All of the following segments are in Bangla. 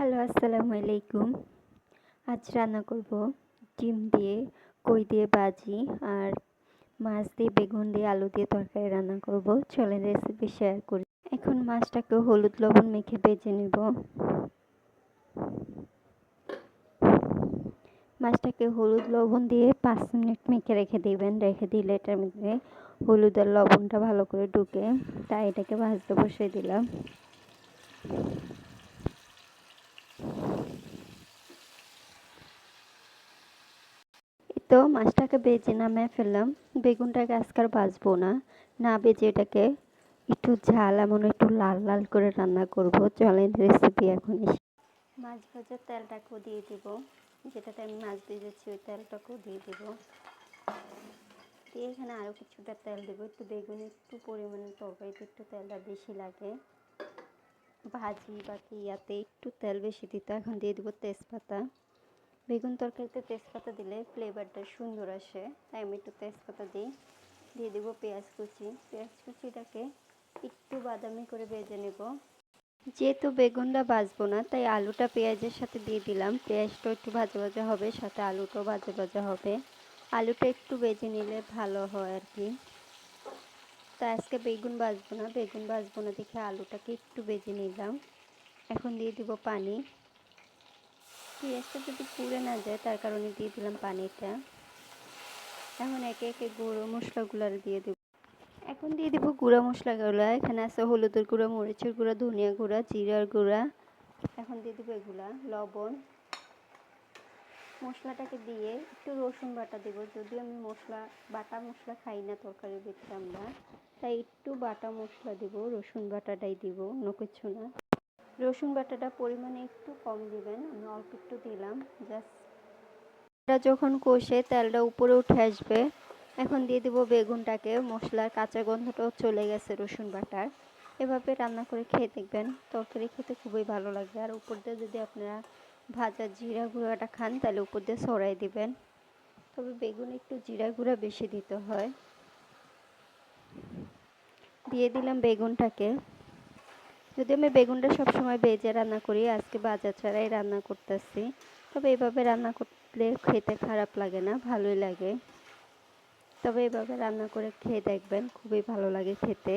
হ্যালো, আসসালামু আলাইকুম। আজ রান্না করব ডিম দিয়ে, কই দিয়ে ভাজি আর মাছ দিয়ে, বেগুন দিয়ে, আলু দিয়ে তরকারি রান্না করব। চলেন রেসিপি শেয়ার করি। এখন মাছটাকে হলুদ লবণ মেখে ভেজে নেব। মাছটাকে হলুদ লবণ দিয়ে 5 মিনিট মেখে রেখে দিবেন। রেখে দিলে এটার মধ্যে হলুদ আর লবণটা ভালো করে ঢুকে। তাই এটাকে ভাজতে বসিয়ে দিলাম। তো মাছটাকে ভেজে নামিয়ে ফেললাম। বেগুনটাকে আজকে আর ভাজবো না, না ভেজে এটাকে একটু ঝাল এমন একটু লাল লাল করে রান্না করব। চলেন রেসিপি এখন মাছ ভাজার তেলটাকেও দিয়ে দিব, যেটাতে আমি মাছ ভেজেছি ওই তেলটাকেও দিয়ে দিব। দিয়ে এখানে আরও কিছুটা তেল দেবো। একটু বেগুনে একটু পরিমাণে তরকারিতে একটু তেলটা বেশি লাগে, ভাজি বা ইয়াতে একটু তেল বেশি দিতে। এখন দিয়ে দেবো তেজপাতা। বেগুন তরকারিতে তেজপাতা দিলে ফ্লেভারটা সুন্দর আসে, তাই আমি একটু তেজপাতা দিই। দিয়ে দেবো পেঁয়াজ কুচি। পেঁয়াজ কুচিটাকে একটু বাদামি করে ভেজে নেব। যেহেতু বেগুনটা ভাজবো না, তাই আলুটা পেঁয়াজের সাথে দিয়ে দিলাম। পেঁয়াজটা একটু ভাজা ভাজা হবে, সাথে আলুটাও ভাজা ভাজা হবে। আলুটা একটু ভেজে নিলে ভালো হয় আর কি। তাই আজকে বেগুন ভাজবো না দেখে আলুটাকে একটু ভেজে নিলাম। এখন দিয়ে দিব পানি। পেঁয়াজটা যদি পুড়ে না যায় তার কারণে দিয়ে দিলাম পানিটা। এখন একে একে গুঁড়ো মশলাগুলো দিয়ে দেব। এখন দিয়ে দেবো গুঁড়া মশলাগুলো। এখানে আছে হলুদের গুঁড়া, মরিচের গুঁড়া, ধনিয়া গুঁড়া, জিরার গুঁড়া। এখন দিয়ে দেবো এগুলা, লবণ। মশলাটাকে দিয়ে একটু রসুন বাটা দেবো। যদিও আমি বাটা মশলা খাই না তরকারির ভিতরে আমরা, তাই একটু বাটা মশলা দেবো, রসুন বাটাটাই দিব, অন্য কিছু না। রসুন বাটাটা পরিমাণে একটু কম দিবেন, আমি অল্প একটু দিলাম জাস্ট। যখন কষে তেলটা উপরে উঠে আসবে, এখন দিয়ে দেবো বেগুনটাকে। মশলার কাঁচা গন্ধটাও চলে গেছে রসুন বাটার। এভাবে রান্না করে খেয়ে দেখবেন, তরকারি খেতে খুবই ভালো লাগবে। আর উপর দিয়ে যদি আপনারা ভাজা জিরা গুঁড়াটা খান তাহলে উপর দিয়ে ছড়াই দিবেন। তবে বেগুনে একটু জিরা গুঁড়া বেশি দিতে হয়। দিয়ে দিলাম বেগুনটাকে। যদি আমি বেগুনটা সবসময় ভেজে রান্না করি, আজকে ভাজা ছাড়াই রান্না করতেছি। তবে এভাবে রান্না করলে খেতে খারাপ লাগে না, ভালোই লাগে। তবে এভাবে রান্না করে খেয়ে দেখবেন, খুবই ভালো লাগে খেতে।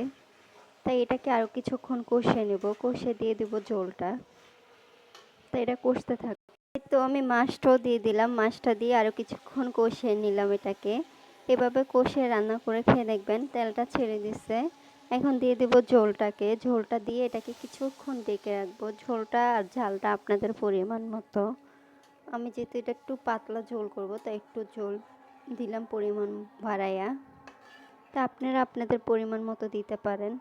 তাই এটাকে আরও কিছুক্ষণ কষিয়ে নেব। কষিয়ে দিয়ে দেবো ঝোলটা। তাই এটা কষতে থাকবে। তো আমি মাছটাও দিয়ে দিলাম। মাছটা দিয়ে আরও কিছুক্ষণ কষিয়ে নিলাম এটাকে। এভাবে কষিয়ে রান্না করে খেয়ে দেখবেন, তেলটা ছেড়ে দিচ্ছে। এখন দিয়ে দেবো ঝোলটাকে। ঝোলটা দিয়ে এটাকে কিছুক্ষণ ডেকে রাখবো। ঝোলটা আর ঝালটা আপনাদের পরিমাণ মতো। আমি যেহেতু এটা একটু পাতলা ঝোল করব, তাই একটু ঝোল দিলাম পরিমাণ বাড়াইয়া। তা আপনারা আপনাদের পরিমাণ মতো দিতে পারেন।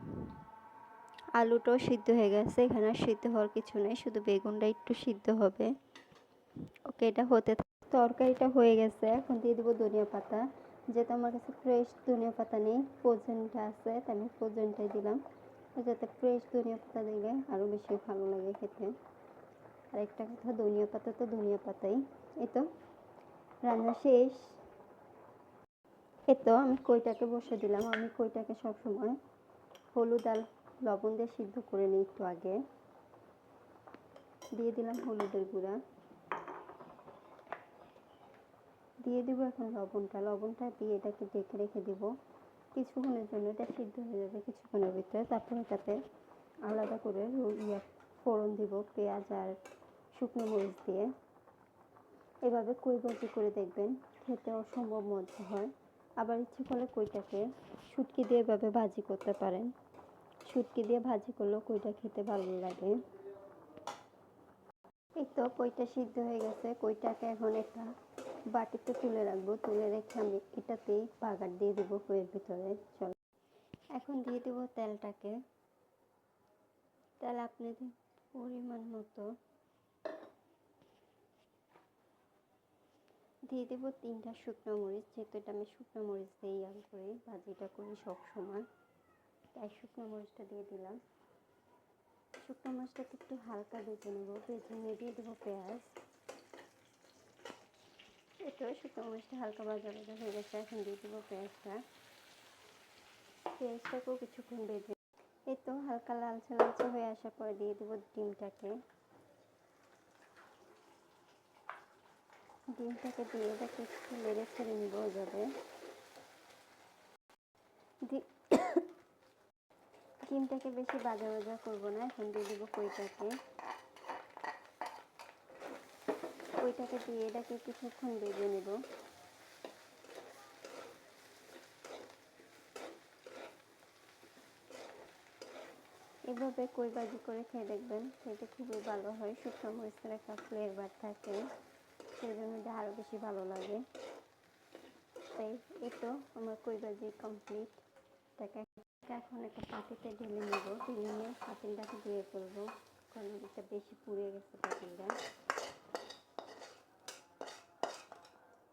আলুটাও সিদ্ধ হয়ে গেছে, এখানে আর সিদ্ধ হওয়ার কিছু নেই, শুধু বেগুনটা একটু সিদ্ধ হবে। ওকে, এটা হতে তরকারিটা হয়ে গেছে। এখন দিয়ে দেবো ধনিয়া পাতা। যেহেতু আমার কাছে ফ্রেশ ধনিয়া পাতা নেই, ফ্রোজেনটা আছে, তাই আমি ফ্রোজেনটাই দিলাম। যাতে ফ্রেশ ধনিয়া পাতা দিলে আরও বেশি ভালো লাগে খেতে। আর একটা কথা, ধনিয়া পাতা তো ধনিয়া পাতাই। এই তো রান্না শেষ। তো আমি কইটাকে বসে দিলাম। আমি কইটাকে সবসময় হলুদ আর লবণ দিয়ে সিদ্ধ করে নিই একটু আগে। দিয়ে দিলাম হলুদের গুঁড়া। দিয়ে দেবো এখন লবণটা দিয়ে এটাকে ঢেকে রেখে দেবো কিছুক্ষণের জন্য। এটা সিদ্ধ হয়ে যাবে কিছুক্ষণের ভিতরে। তারপর এটাতে আলাদা করে ফোড়ন দিব পেঁয়াজ আর শুকনো মরিচ দিয়ে। এভাবে কই ভাজি করে দেখবেন, খেতে অসম্ভব মজা হয়। আবার ইচ্ছে করলে কইটাকে শুটকি দিয়ে এভাবে ভাজি করতে পারেন। শুটকি দিয়ে ভাজি করলেও কইটা খেতে ভালো লাগে। এই তো কইটা সিদ্ধ হয়ে গেছে। কইটাকে এখন একটা বাটিতে তুলে রাখবো। তুলে রেখে আমি এটাতেই বাগার দিয়ে দেবো কইয়ের ভিতরে। চলো, এখন দিয়ে দেবো তেলটাকে। তেল আপনাদের পরিমাণ মতো দিয়ে দেবো। 3টা শুকনো মরিচ, যেহেতু এটা আমি শুকনো মরিচ দিয়ে করি, ভাজিটা করি সবসময়, তাই শুকনো মরিচটা দিয়ে দিলাম। শুকনো মরিচটাকে একটু হালকা ভেজে নেবো। ভেজে নিয়ে দিয়ে দেবো পেঁয়াজ। এতো শুকনো মরিচটা হালকা ভাজা ভাজা হয়ে গেছে। এখন দিয়ে দেবো পেঁয়াজটাকেও কিছুক্ষণ ভেজে। এই তো হালকা লালচে লালচে হয়ে আসার পরে দিয়ে দেবো ডিমটাকে। ডিমটাকে দিয়ে এটাকে একটু নেড়ে ছেড়ে নিব ওইভাবে। ডিমটাকে বেশি ভাজা ভাজা করবো না, এখন দিয়ে দেবো কইটাকে। কইটাকে দিয়ে এটাকে কিছুক্ষণ ভেজে নেব। এভাবে কই ভাজি করে খেয়ে দেখবেন, খেতে খুবই ভালো হয়। শুকনো মরিচের একটা ফ্লেভার থাকে, সেই জন্য এটা আরও বেশি ভালো লাগে। তাই এই তো আমার কই ভাজি কমপ্লিট। তাকে এখন একটা পাতিতে ঢেলে নেব, ঢেলে নিয়ে পাতিলটাকে ধুয়ে ফেলবো, কারণ এটা বেশি পুড়ে গেছে পাতিলটা।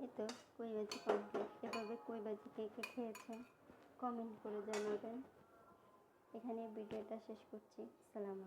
এই তো কই ভাজি কমপ্লিট। এভাবে কই ভাজি কে কে খেয়েছেন কমেন্ট করে জানাবেন। এখানে ভিডিওটা শেষ করছি। সালাম।